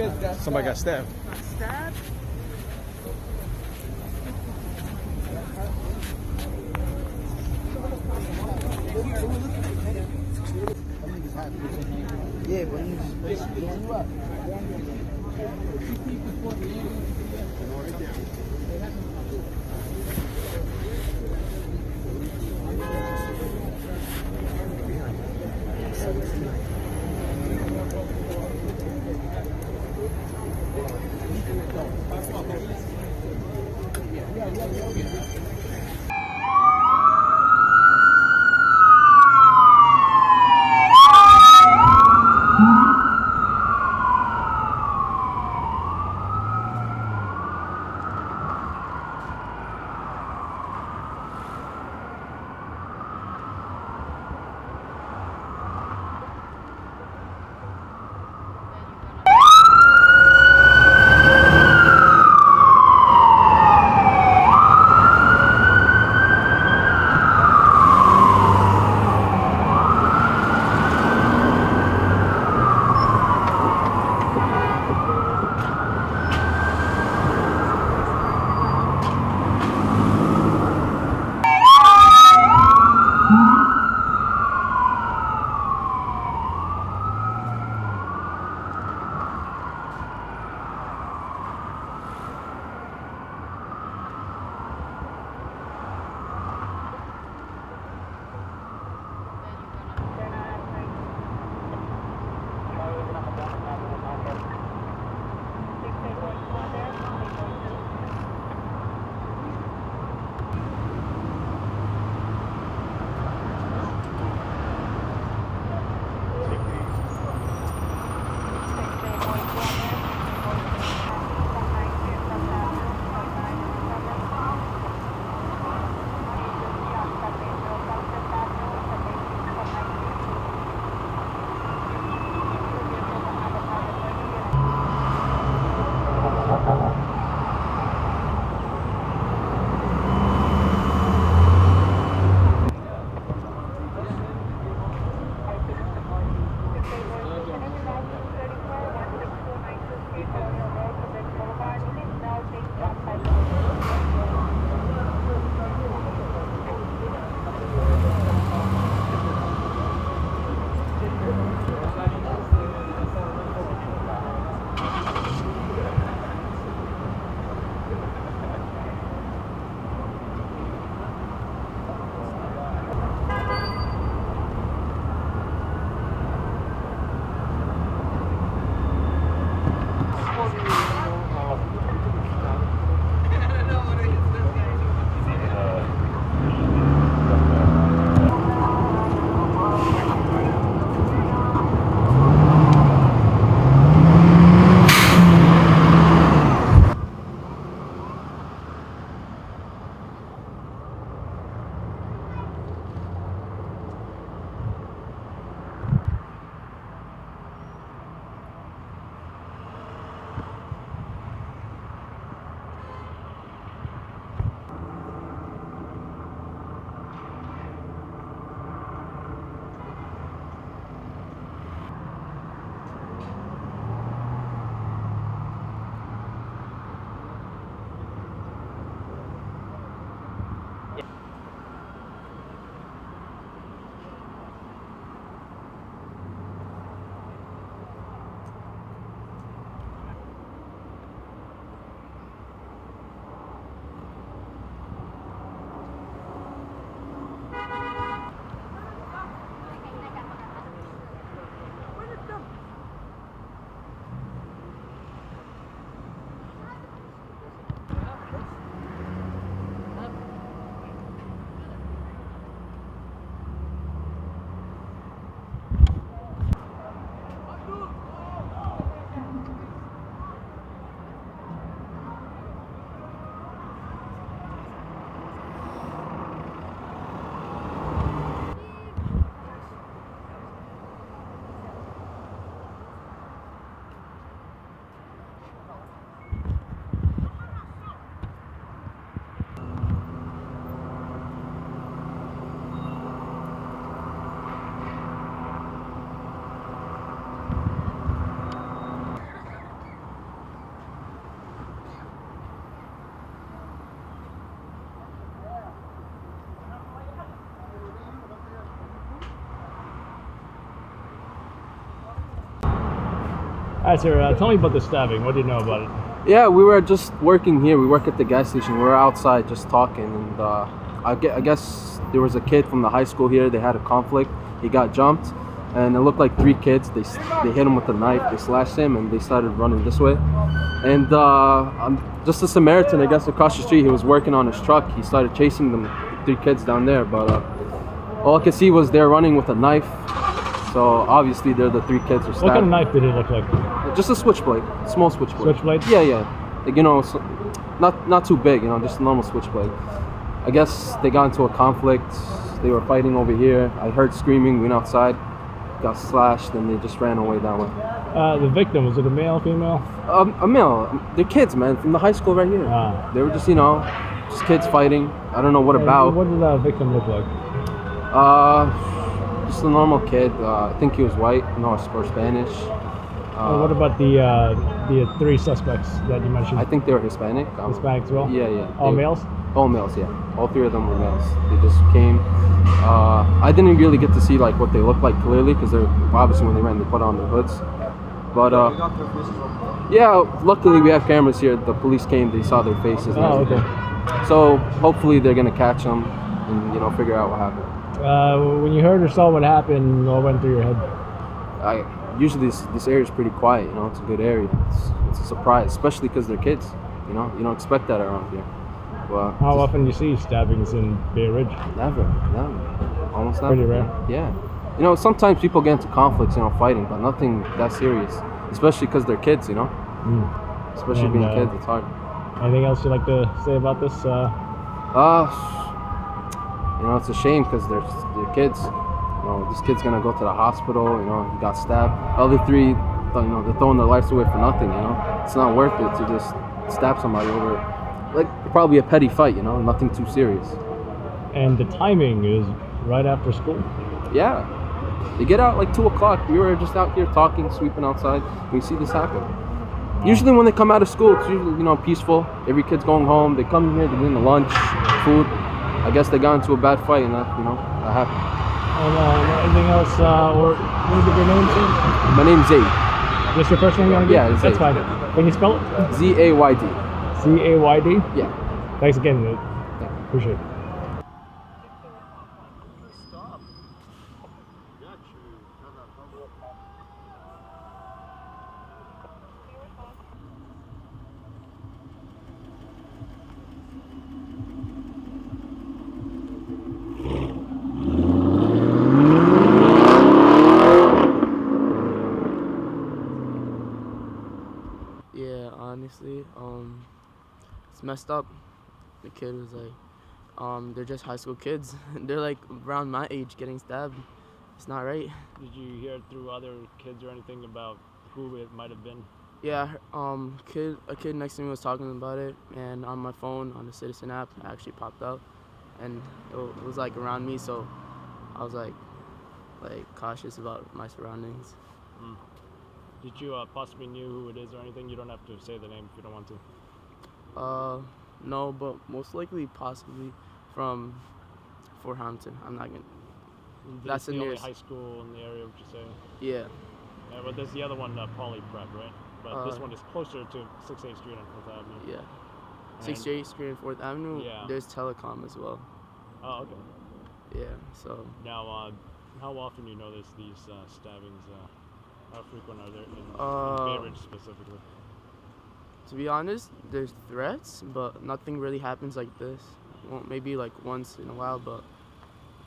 Somebody got stabbed. Stabbed? Yeah, but he's basically blowing you up. right, sir. Tell me about the stabbing. What do you know about it? Yeah, we were just working here. We work at the gas station. We were outside just talking, and I guess there was a kid from the high school here. They had a conflict. He got jumped, and it looked like 3 kids. They hit him with a knife. They slashed him, and they started running this way. And just a Samaritan, I guess, across the street. He was working on his truck. He started chasing them, 3 kids down there. But all I could see was they're running with a knife. So obviously they're the 3 kids who stabbed. What kind of knife did it look like? Just a switchblade, small switchblade. Switchblade? Yeah. Like, not too big, just a normal switchblade. I guess they got into a conflict. They were fighting over here. I heard screaming, went outside, got slashed, and they just ran away that way. The victim, was it a male, female? A male. They're kids, man, from the high school right here. They were just, just kids fighting. I don't know what about. What did the victim look like? Just a normal kid. I think he was white, or Spanish. What about the 3 suspects that you mentioned? I think they were Hispanic. Hispanic as well? Yeah. All males? All males, yeah. All 3 of them were males. They just came. I didn't really get to see like what they looked like clearly because they're obviously when they ran they put on their hoods. But yeah, luckily we have cameras here. The police came, they saw their faces. And okay. So hopefully they're gonna catch them and figure out what happened. When you heard or saw what happened, what went through your head? Usually this area is pretty quiet. It's a good area. It's a surprise, especially because they're kids. You don't expect that around here. Well, how often do you see stabbings in Bay Ridge? Never. Almost never. Pretty rare. Yeah. Sometimes people get into conflicts, fighting, but nothing that serious. Especially because they're kids, Especially being kids, it's hard. Anything else you'd like to say about this? It's a shame because they're kids. This kid's gonna go to the hospital. He got stabbed. The other 3, they're throwing their lives away for nothing. It's not worth it to just stab somebody over, like probably a petty fight. Nothing too serious. And the timing is right after school. Yeah, they get out like 2 o'clock. We were just out here talking, sweeping outside. We see this happen. Usually when they come out of school, it's usually peaceful. Every kid's going home. They come here, they're getting lunch, food. I guess they got into a bad fight, and that happened. And anything else, or what is your name, sir? My name's Zayd. Just your first name? Yeah, it's that's Zayd. fine. Can you spell it? Zayd. Zayd? Yeah. Thanks again, Nate. Appreciate it. Yeah, honestly, it's messed up. The kid was like, they're just high school kids. They're like around my age getting stabbed. It's not right. Did you hear through other kids or anything about who it might have been? Yeah, a kid next to me was talking about it, and on my phone, on the Citizen app, it actually popped up, and it was like around me, so I was like cautious about my surroundings. Did you possibly knew who it is or anything? You don't have to say the name if you don't want to. No, but most likely, possibly from Fort Hampton. I'm not gonna. That's the only nearest high school in the area, would you say? Yeah. Yeah, but there's the other one, Poly Prep, right? But this one is closer to 6th Street and 4th Avenue. Yeah. 6th Street and 4th Avenue. Yeah. There's telecom as well. Oh, okay. Yeah. So. Now, how often do you notice these stabbings? How frequent are they in Bay Ridge specifically? To be honest, there's threats, but nothing really happens like this. Well, maybe like once in a while, but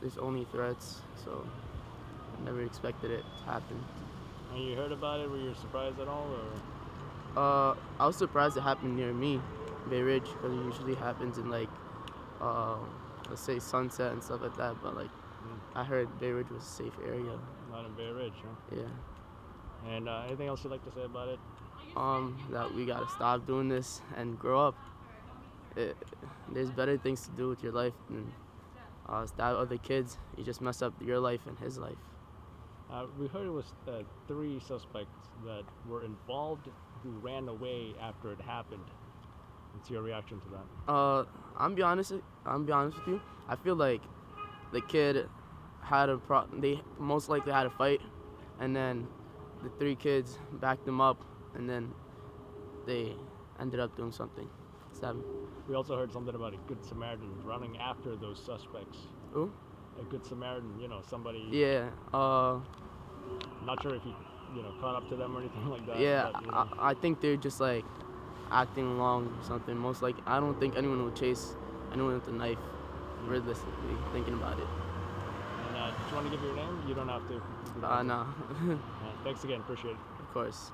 there's only threats, so I never expected it to happen. And you heard about it? Were you surprised at all, or? I was surprised it happened near me, Bay Ridge, because it usually happens in like, let's say Sunset and stuff like that. But like, I heard Bay Ridge was a safe area. Not in Bay Ridge, huh? Yeah. And anything else you'd like to say about it? That we gotta stop doing this and grow up. There's better things to do with your life than stab other kids. You just mess up your life and his life. We heard it was 3 suspects that were involved who ran away after it happened. What's your reaction to that? I'm be honest with you. I feel like the kid had they most likely had a fight, and then the 3 kids backed them up and then they ended up doing something. Stabbing. We also heard something about a good Samaritan running after those suspects. Who? A good Samaritan, somebody. Yeah. Not sure if he, caught up to them or anything like that. Yeah. But, I think they're just like acting along or something. Most like I don't think anyone would chase anyone with a knife. Realistically, thinking about it. And do you want to give your name? You don't have to. No. Thanks again. Appreciate it. Of course.